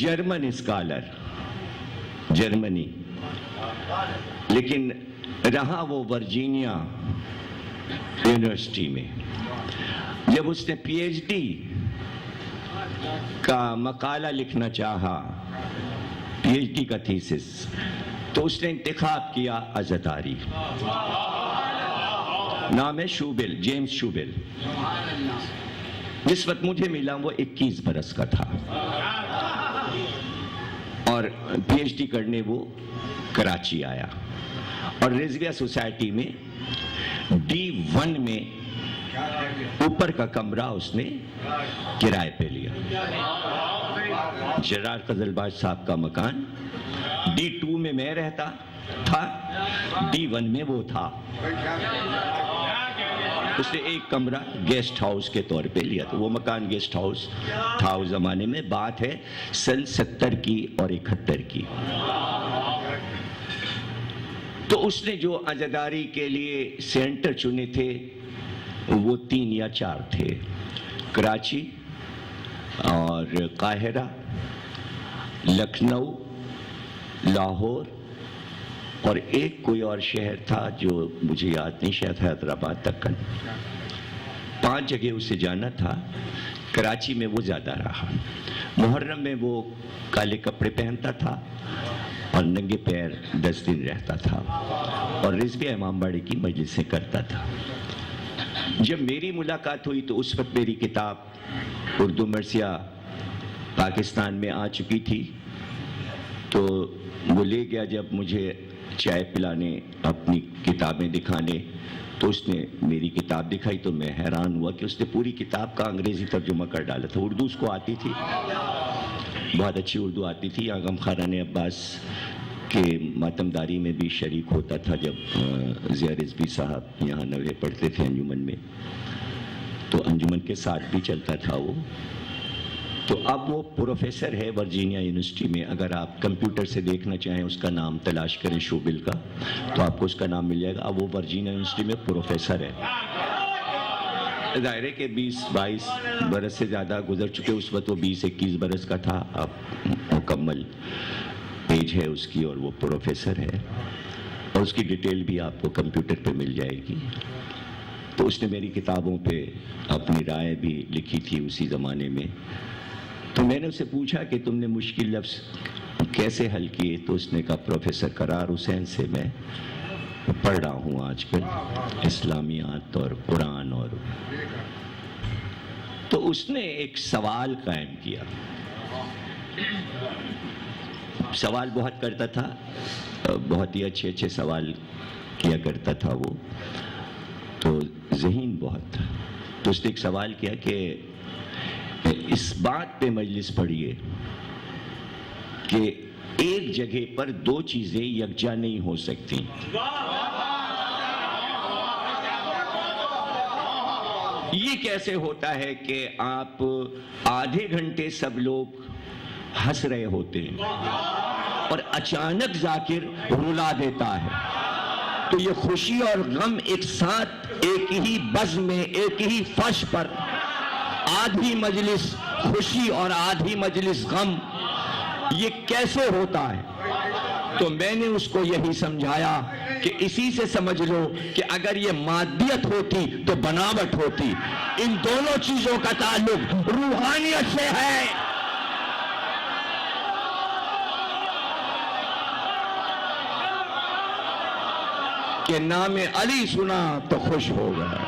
German scholar, Germany, لیکن رہا وہ ورجینیا یونیورسٹی میں. جب اس نے پی ایچ ڈی کا مقالہ لکھنا چاہا، پی ایچ ڈی کا تھیسس، تو اس نے انتخاب کیا عزاداری. نام ہے شوبل، جیمز شوبل. جس وقت مجھے ملا وہ 21 برس کا تھا اور پی ایچ ڈی کرنے وہ کراچی آیا اور رضویہ سوسائٹی میں D1 میں اوپر کا کمرہ اس نے کرائے پہ لیا. جرار قزلباش صاحب کا مکان D2 میں میں رہتا تھا، D1 میں وہ تھا. اس نے ایک کمرہ گیسٹ ہاؤس کے طور پہ لیا تھا. وہ مکان گیسٹ ہاؤس تھا اس زمانے میں، بات ہے سن 70 کی اور 71 کی. تو اس نے جو عزاداری کے لیے سینٹر چنے تھے وہ 3 یا 4 تھے، کراچی اور قاہرہ، لکھنؤ، لاہور اور ایک کوئی اور شہر تھا جو مجھے یاد نہیں، شاید حیدرآباد تک. 5 جگہ اسے جانا تھا. کراچی میں وہ زیادہ رہا. محرم میں وہ کالے کپڑے پہنتا تھا اور ننگے پیر 10 دن رہتا تھا اور رضویہ امام باڑی کی مجلسیں کرتا تھا. جب میری ملاقات ہوئی تو اس وقت میری کتاب اردو مرثیہ پاکستان میں آ چکی تھی. تو وہ لے گیا جب مجھے چائے پلانے، اپنی کتابیں دکھانے، تو اس نے میری کتاب دکھائی تو میں حیران ہوا کہ اس نے پوری کتاب کا انگریزی ترجمہ کر ڈالا تھا. اردو اس کو آتی تھی، بہت اچھی اردو آتی تھی. آغم خاران عباس کے ماتمداری میں بھی شریک ہوتا تھا جب ضیاء رضوی صاحب یہاں نوے پڑھتے تھے انجمن میں، تو انجمن کے ساتھ بھی چلتا تھا وہ. تو اب وہ پروفیسر ہے ورجینیا یونیورسٹی میں. اگر آپ کمپیوٹر سے دیکھنا چاہیں اس کا نام تلاش کریں شوبل کا تو آپ کو اس کا نام مل جائے گا. اب وہ ورجینیا یونیورسٹی میں پروفیسر ہے. ظاہر ہے کہ 20-22 برس سے زیادہ گزر چکے. اس وقت وہ 20-21 برس کا تھا. اب مکمل ایج ہے اس کی اور وہ پروفیسر ہے اور اس کی ڈیٹیل بھی آپ کو کمپیوٹر پہ مل جائے گی. تو اس نے میری کتابوں پہ اپنی رائے بھی لکھی تھی اسی زمانے میں. تو میں نے اسے پوچھا کہ تم نے مشکل لفظ کیسے حل کیے؟ تو اس نے کہا پروفیسر قرار حسین سے میں پڑھ رہا ہوں آج کل اسلامیات اور قرآن. اور تو اس نے ایک سوال قائم کیا. سوال بہت کرتا تھا، بہت ہی اچھے اچھے سوال کیا کرتا تھا وہ، تو ذہین بہت تھا. تو اس نے ایک سوال کیا کہ اس بات پہ مجلس پڑھیے کہ ایک جگہ پر 2 چیزیں یکجا نہیں ہو سکتی. یہ کیسے ہوتا ہے کہ آپ آدھے گھنٹے سب لوگ ہنس رہے ہوتے ہیں اور اچانک ذاکر رلا دیتا ہے؟ تو یہ خوشی اور غم ایک ساتھ ایک ہی بزم میں، ایک ہی فرش پر، آدھی مجلس خوشی اور آدھی مجلس غم، یہ کیسے ہوتا ہے؟ تو میں نے اس کو یہی سمجھایا کہ اسی سے سمجھ لو کہ اگر یہ مادیت ہوتی تو بناوٹ ہوتی. ان دونوں چیزوں کا تعلق روحانیت سے ہے. کہ نام علی سنا تو خوش ہو گیا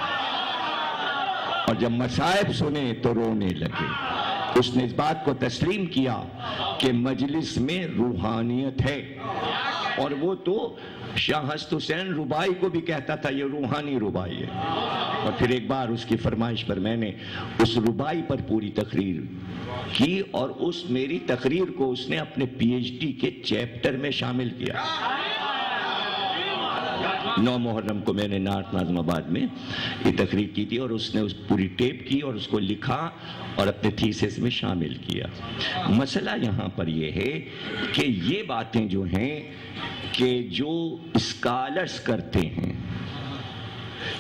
اور جب مصائب سنے تو رونے لگے. اس نے اس بات کو تسلیم کیا کہ مجلس میں روحانیت ہے. اور وہ تو شاہ حسن حسین ربائی کو بھی کہتا تھا یہ روحانی ربائی ہے. اور پھر ایک بار اس کی فرمائش پر میں نے اس ربائی پر پوری تقریر کی اور اس میری تقریر کو اس نے اپنے پی ایچ ڈی کے چیپٹر میں شامل کیا. 9 محرم کو میں نے نارتھ ناظم آباد میں یہ تقریر کی تھی اور اس نے اس پوری ٹیپ کی اور اس کو لکھا اور اپنے تھیسس میں شامل کیا. مسئلہ یہاں پر یہ ہے کہ یہ باتیں جو ہیں کہ جو اسکالرز کرتے ہیں،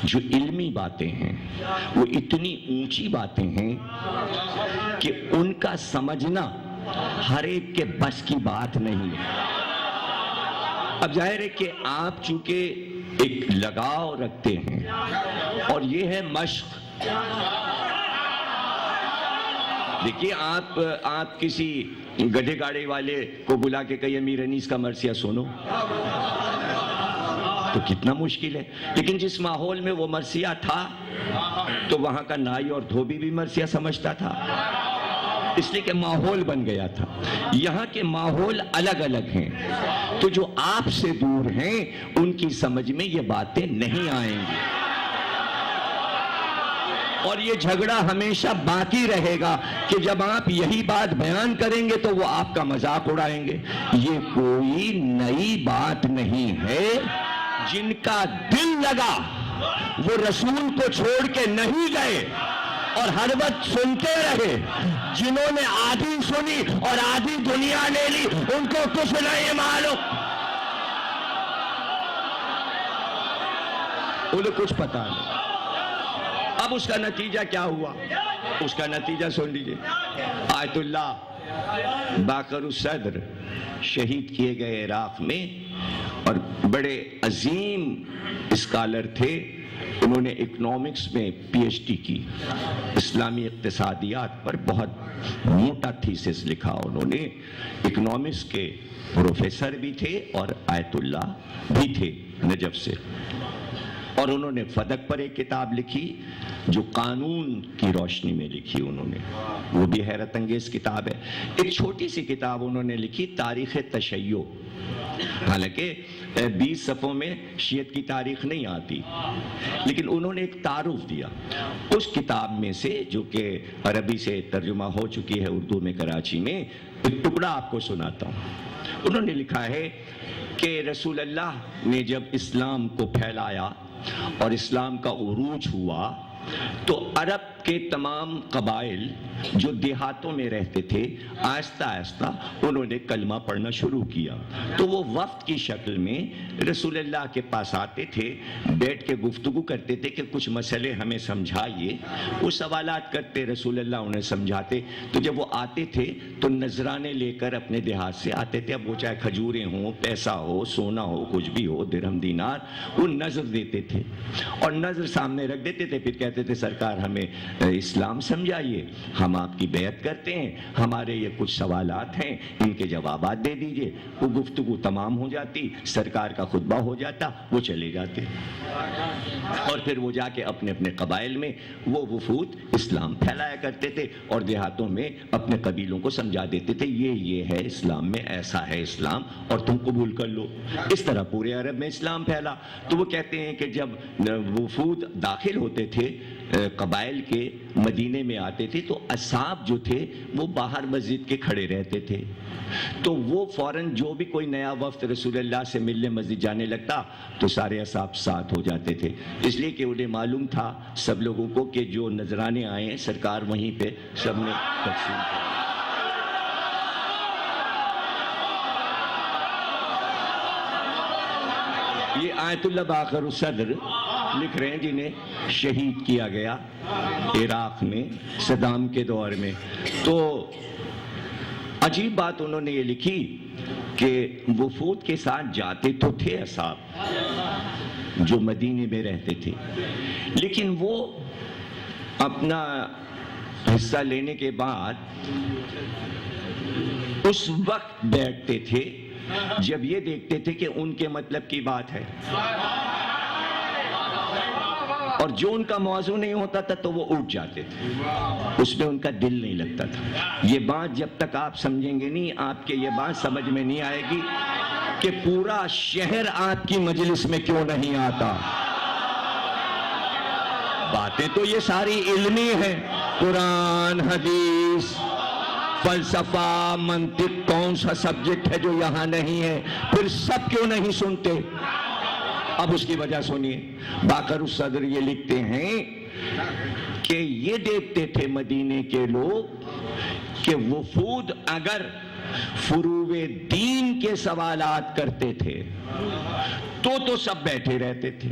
جو علمی باتیں ہیں، وہ اتنی اونچی باتیں ہیں کہ ان کا سمجھنا ہر ایک کے بس کی بات نہیں ہے۔ اب ظاہر ہے کہ آپ چونکہ ایک لگاؤ رکھتے ہیں اور یہ ہے مشق۔ دیکھیے آپ کسی گدھے گاڑی والے کو بلا کے کہیں امیر انیس کا مرثیہ سنو تو کتنا مشکل ہے، لیکن جس ماحول میں وہ مرثیہ تھا تو وہاں کا نائی اور دھوبی بھی مرثیہ سمجھتا تھا، اس لیے کہ ماحول بن گیا تھا۔ یہاں کے ماحول الگ الگ ہیں، تو جو آپ سے دور ہیں ان کی سمجھ میں یہ باتیں نہیں آئیں گی، اور یہ جھگڑا ہمیشہ باقی رہے گا کہ جب آپ یہی بات بیان کریں گے تو وہ آپ کا مذاق اڑائیں گے۔ یہ کوئی نئی بات نہیں ہے۔ جن کا دل لگا وہ رسول کو چھوڑ کے نہیں گئے اور ہر وقت سنتے رہے، جنہوں نے آدھی سنی اور آدھی دنیا لے لی ان کو کچھ نہیں معلوم، انہیں کچھ پتا نہیں۔ اب اس کا نتیجہ کیا ہوا؟ اس کا نتیجہ سن لیجئے۔ آیت اللہ باقر الصدر شہید کیے گئے عراق میں، اور بڑے عظیم اسکالر تھے، انہوں نے اکنامکس میں پی ایچ ڈی کی، اسلامی اقتصادیات پر بہت موٹا تھیسس لکھا انہوں نے، اکنامکس کے پروفیسر بھی تھے اور آیت اللہ بھی تھے نجف سے، اور انہوں نے فدق پر ایک کتاب لکھی جو قانون کی روشنی میں لکھی انہوں نے، وہ بھی حیرت انگیز کتاب ہے۔ ایک چھوٹی سی کتاب انہوں نے لکھی تاریخ تشیع، حالانکہ 20 صفحوں میں شیعت کی تاریخ نہیں آتی، لیکن انہوں نے ایک تعارف دیا اس کتاب میں سے، جو کہ عربی سے ترجمہ ہو چکی ہے اردو میں کراچی میں، ایک ٹکڑا آپ کو سناتا ہوں۔ انہوں نے لکھا ہے کہ رسول اللہ نے جب اسلام کو پھیلایا اور اسلام کا عروج ہوا تو عرب کے تمام قبائل جو دیہاتوں میں رہتے تھے آہستہ آہستہ انہوں نے کلمہ پڑھنا شروع کیا، تو وہ وفد کی شکل میں رسول اللہ کے پاس آتے تھے، بیٹھ کے گفتگو کرتے تھے کہ کچھ مسئلے ہمیں سمجھائیے، وہ سوالات کرتے، رسول اللہ انہیں سمجھاتے۔ تو جب وہ آتے تھے تو نذرانے لے کر اپنے دیہات سے آتے تھے، اب وہ چاہے کھجوریں ہوں، پیسہ ہو، سونا ہو، کچھ بھی ہو، درہم دینار، وہ نذر دیتے تھے اور نذر سامنے رکھ دیتے تھے، پھر کہتے تھے سرکار ہمیں اسلام سمجھائیے، ہم آپ کی بیعت کرتے ہیں، ہمارے یہ کچھ سوالات ہیں، ان کے جوابات دے دیجئے۔ وہ گفتگو تمام ہو جاتی، سرکار کا خطبہ ہو جاتا، وہ چلے جاتے، اور پھر وہ جا کے اپنے اپنے قبائل میں وہ وفود اسلام پھیلایا کرتے تھے اور دیہاتوں میں اپنے قبیلوں کو سمجھا دیتے تھے یہ ہے اسلام میں، ایسا ہے اسلام اور تم قبول کر لو۔ اس طرح پورے عرب میں اسلام پھیلا۔ تو وہ کہتے ہیں کہ جب وفود داخل ہوتے تھے قبائل کے، مدینے میں آتے تھے تو اصحاب جو تھے وہ باہر مسجد کے کھڑے رہتے تھے، تو وہ فوراً جو بھی کوئی نیا وفد رسول اللہ سے ملنے مسجد جانے لگتا تو سارے اصحاب ساتھ ہو جاتے تھے، اس لیے کہ انہیں معلوم تھا سب لوگوں کو کہ جو نذرانے آئے ہیں سرکار وہیں پہ سب نے تقسیم کر۔ یہ آیت اللہ باقر الصدر لکھ رہے ہیں جنہیں شہید کیا گیا عراق میں صدام کے دور میں۔ تو عجیب بات انہوں نے یہ لکھی کہ وفود کے ساتھ جاتے تو تھے اصحاب جو مدینے میں رہتے تھے، لیکن وہ اپنا حصہ لینے کے بعد اس وقت بیٹھتے تھے جب یہ دیکھتے تھے کہ ان کے مطلب کی بات ہے، اور جو ان کا موضوع نہیں ہوتا تھا تو وہ اٹھ جاتے تھے، اس میں ان کا دل نہیں لگتا تھا۔ یہ بات جب تک آپ سمجھیں گے نہیں، آپ کے یہ بات سمجھ میں نہیں آئے گی کہ پورا شہر آپ کی مجلس میں کیوں نہیں آتا۔ باتیں تو یہ ساری علمی ہیں، قرآن، حدیث، فلسفہ، منطق، کون سا سبجیکٹ ہے جو یہاں نہیں ہے؟ پھر سب کیوں نہیں سنتے؟ اب اس کی وجہ سنیے، باقر الصدر یہ لکھتے ہیں کہ یہ دیکھتے تھے مدینے کے لوگ کہ وفود اگر فروع دین کے سوالات کرتے تھے تو سب بیٹھے رہتے تھے،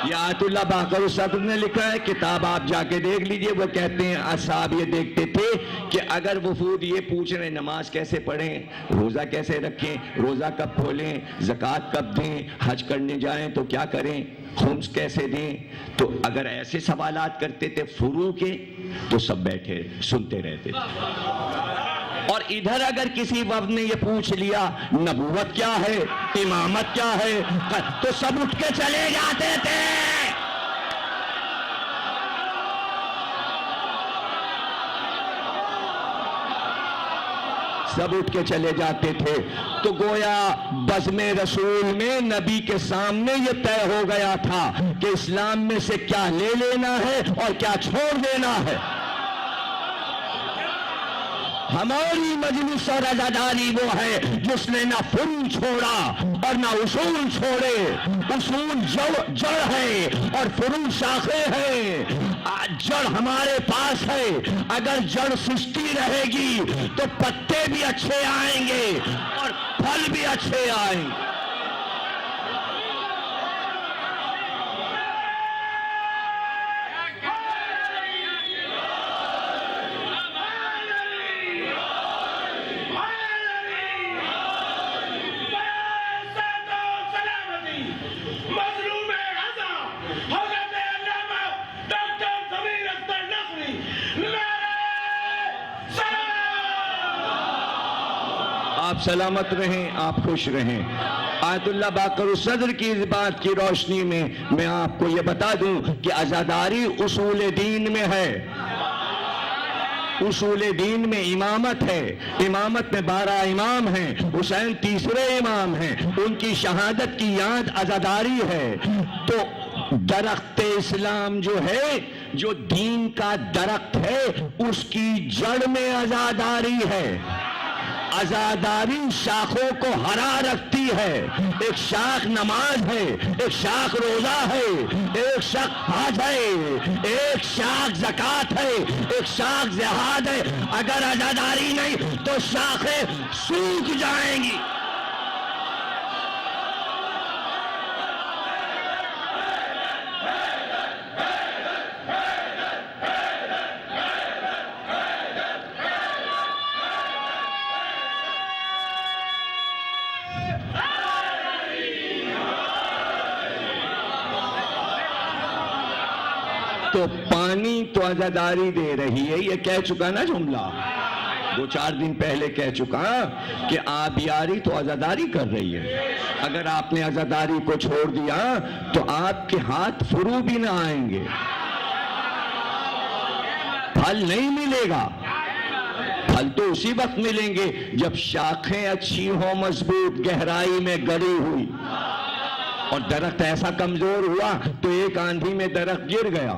یہ آیت اللہ باقر صدر نے لکھا ہے، کتاب آپ جا کے دیکھ لیجئے. وہ کہتے ہیں اصحاب یہ دیکھتے تھے کہ اگر وفود یہ پوچھ رہے نماز کیسے پڑھیں، روزہ کیسے رکھیں، روزہ کب کھولیں، زکوٰۃ کب دیں، حج کرنے جائیں تو کیا کریں، خمس کیسے دیں، تو اگر ایسے سوالات کرتے تھے فروع کے تو سب بیٹھے سنتے رہتے تھے. اور ادھر اگر کسی وفد نے یہ پوچھ لیا نبوت کیا ہے، امامت کیا ہے، تو سب اٹھ کے چلے جاتے تھے. سب اٹھ کے چلے جاتے تھے. تو گویا بزم رسول میں نبی کے سامنے یہ طے ہو گیا تھا کہ اسلام میں سے کیا لے لینا ہے اور کیا چھوڑ دینا ہے. ہماری مجلس اور عزاداری وہ ہے جس نے نہ فروع چھوڑا اور نہ اصول چھوڑے. اصول جڑ ہے اور فروع شاخیں ہیں. جڑ ہمارے پاس ہے. اگر جڑ سستی رہے گی تو پتے بھی اچھے آئیں گے اور پھل بھی اچھے آئیں گے. آپ سلامت رہیں، آپ خوش رہیں. آیت اللہ باقر الصدر کی اس بات کی روشنی میں آپ کو یہ بتا دوں کہ عزاداری اصول دین میں ہے. اصول دین میں امامت ہے. امامت میں 12 امام ہیں. حسین تیسرے امام ہیں. ان کی شہادت کی یاد عزاداری ہے. تو درخت اسلام جو ہے، جو دین کا درخت ہے، اس کی جڑ میں عزاداری ہے. عزاداری شاخوں کو ہرا رکھتی ہے. ایک شاخ نماز ہے، ایک شاخ روزہ ہے، ایک شاخ حج ہے، ایک شاخ زکوٰۃ ہے، ایک شاخ جہاد ہے. اگر عزاداری نہیں تو شاخیں سوکھ جائیں گی. تو پانی تو عزاداری دے رہی ہے. یہ کہہ چکا نا جملہ، 2-4 دن پہلے کہہ چکا کہ آبیاری تو عزاداری کر رہی ہے. اگر آپ نے عزاداری کو چھوڑ دیا تو آپ کے ہاتھ فروع بھی نہ آئیں گے، پھل نہیں ملے گا. پھل تو اسی وقت ملیں گے جب شاخیں اچھی ہوں، مضبوط، گہرائی میں گڑی ہوئی. اور درخت ایسا کمزور ہوا تو ایک آندھی میں درخت گر گیا.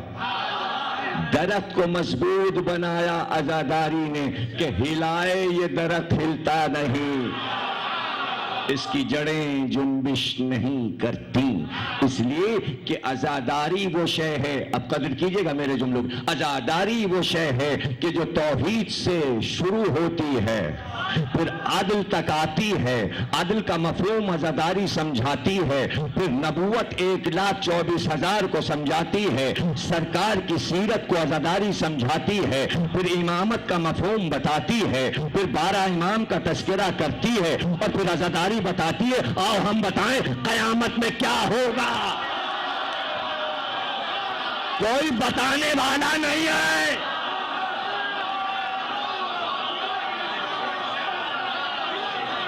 درخت کو مضبوط بنایا عزاداری نے کہ ہلائے یہ درخت ہلتا نہیں، اس کی جڑیں جنبش نہیں کرتی. اس لیے کہ عزاداری وہ شے ہے، اب قدر کیجئے گا میرے جملوں کی، عزاداری وہ شے ہے کہ جو توحید سے شروع ہوتی ہے پھر عدل تک آتی ہے. عدل کا مفہوم عزاداری سمجھاتی ہے. پھر نبوت 1,24,000 کو سمجھاتی ہے. سرکار کی سیرت کو عزاداری سمجھاتی ہے. پھر امامت کا مفہوم بتاتی ہے. پھر 12 امام کا تذکرہ کرتی ہے اور پھر عزاداری بتاتی ہے. آؤ ہم بتائیں قیامت میں کیا ہوگا. کوئی بتانے والا نہیں ہے.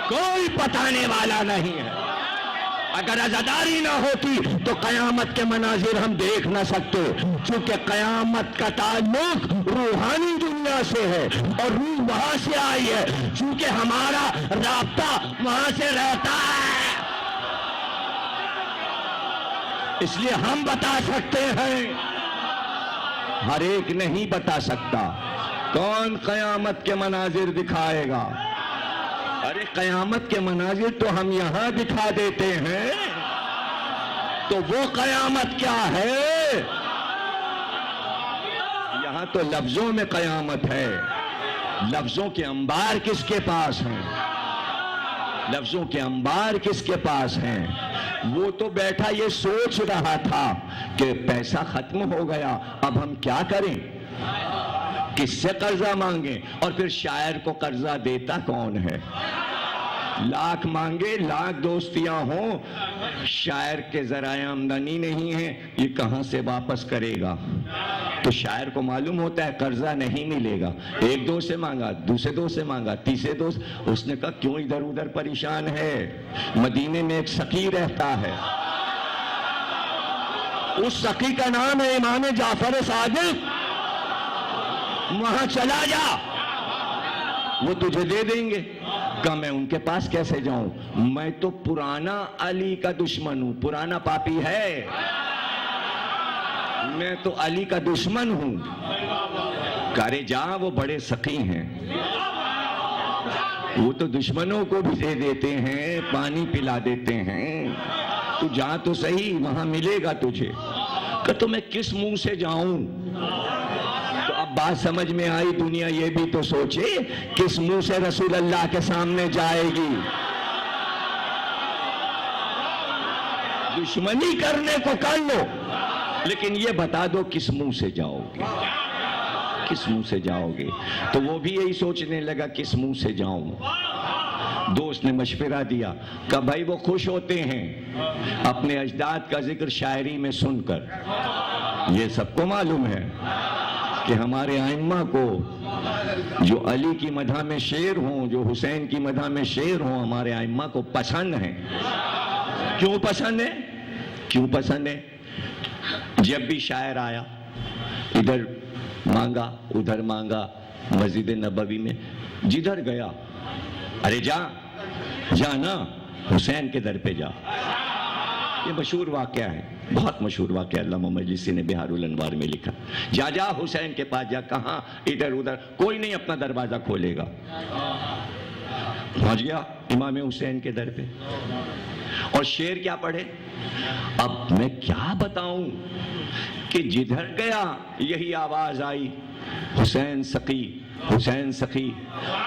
کوئی بتانے والا نہیں ہے. اگر عزاداری نہ ہوتی تو قیامت کے مناظر ہم دیکھ نہ سکتے. چونکہ قیامت کا تعلق روحانی دنیا سے ہے اور روح وہاں سے آئی ہے. چونکہ ہمارا رابطہ وہاں سے رہتا ہے، اس لیے ہم بتا سکتے ہیں، ہر ایک نہیں بتا سکتا. کون قیامت کے مناظر دکھائے گا؟ ارے قیامت کے مناظر تو ہم یہاں دکھا دیتے ہیں. تو وہ قیامت کیا ہے؟ یہاں تو لفظوں میں قیامت ہے. لفظوں کے انبار کس کے پاس ہیں؟ لفظوں کے انبار کس کے پاس ہیں؟ وہ تو بیٹھا یہ سوچ رہا تھا کہ پیسہ ختم ہو گیا، اب ہم کیا کریں، کس سے قرضہ مانگیں؟ اور پھر شاعر کو قرضہ دیتا کون ہے؟ لاکھ مانگے، لاکھ دوستیاں ہوں، شاعر کے ذرائع آمدنی نہیں ہے، یہ کہاں سے واپس کرے گا؟ تو شاعر کو معلوم ہوتا ہے قرضہ نہیں ملے گا، ایک دوست سے مانگا، دوسرے دوست سے مانگا، تیسرے دوست، اس نے کہا کیوں ادھر ادھر پریشان ہے، مدینے میں ایک سقی رہتا ہے، اس سقی کا نام ہے امام جعفر صادق، وہاں چلا جا، وہ تجھے دے دیں گے۔ کہ میں ان کے پاس کیسے جاؤں، میں تو پرانا علی کا دشمن ہوں، پرانا پاپی ہے، میں تو علی کا دشمن ہوں۔ کہے جا، وہ بڑے سخی ہیں، وہ تو دشمنوں کو بھی دے دیتے ہیں، پانی پلا دیتے ہیں، تو جا تو صحیح، وہاں ملے گا تجھے۔ کہ تو میں کس منہ سے جاؤں؟ تو اب بات سمجھ میں آئی، دنیا یہ بھی تو سوچے کس منہ سے رسول اللہ کے سامنے جائے گی۔ دشمنی کرنے کو کر لو، لیکن یہ بتا دو کس منہ سے جاؤ گے، کس منہ سے جاؤ گے؟ تو وہ بھی یہی سوچنے لگا کس منہ سے جاؤں۔ دوست نے مشورہ دیا کہ بھائی وہ خوش ہوتے ہیں اپنے اجداد کا ذکر شاعری میں سن کر، یہ سب کو معلوم ہے کہ ہمارے ائمہ کو جو علی کی مدح میں شعر ہوں، جو حسین کی مدح میں شعر ہوں، ہمارے ائمہ کو پسند ہیں۔ کیوں پسند ہے؟ کیوں پسند ہے؟ جب بھی شاعر آیا، ادھر مانگا ادھر مانگا، مسجد نبوی میں جدھر گیا، ارے جا نا حسین کے در پہ جا۔ یہ مشہور واقعہ ہے، بہت مشہور واقعہ، علامہ مجلسی نے بہار الانوار میں لکھا، جا جا حسین کے پاس جا۔ کہاں؟ ادھر ادھر، کوئی نہیں اپنا دروازہ کھولے گا۔ پہنچ گیا امام حسین کے در پہ، اور شعر کیا پڑھے؟ اب میں کیا بتاؤں کہ جدھر گیا یہی آواز آئی، حسین سخی، حسین سخی۔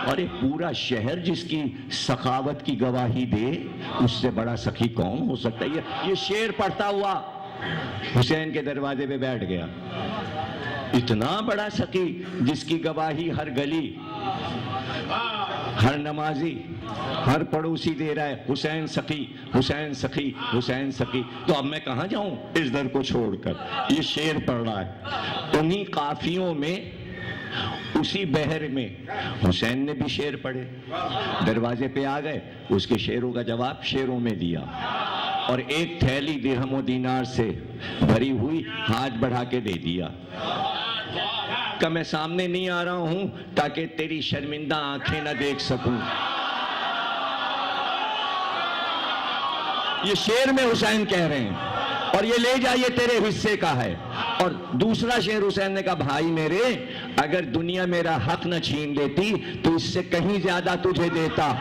اور ایک پورا شہر جس کی سخاوت کی گواہی دے، اس سے بڑا سخی کون ہو سکتا ہے؟ یہ شعر پڑھتا ہوا حسین کے دروازے پہ بیٹھ گیا۔ اتنا بڑا سخی جس کی گواہی ہر گلی، ہر نمازی، ہر پڑوسی دے رہا ہے، حسین سخی، حسین سخی، حسین سخی۔ تو اب میں کہاں جاؤں اس در کو چھوڑ کر؟ یہ شعر پڑھ رہا ہے۔ انہی قافیوں میں، اسی بحر میں حسین نے بھی شعر پڑھے، دروازے پہ آ گئے، اس کے شعروں کا جواب شعروں میں دیا، اور ایک تھیلی درہم و دینار سے بھری ہوئی ہاتھ بڑھا کے دے دیا کہ میں سامنے نہیں آ رہا ہوں تاکہ تیری شرمندہ آنکھیں نہ دیکھ سکوں۔ یہ شعر میں حسین کہہ رہے ہیں، اور یہ لے جا، یہ تیرے حصے کا ہے۔ اور دوسرا شعر حسین نے کہا، بھائی میرے، اگر دنیا میرا حق نہ چھین لیتی تو اس سے کہیں زیادہ تجھے دیتا۔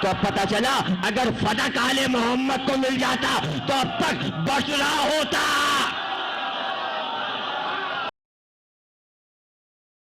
تو اب پتہ چلا اگر فدق آل محمد کو مل جاتا تو اب تک بچ رہا ہوتا۔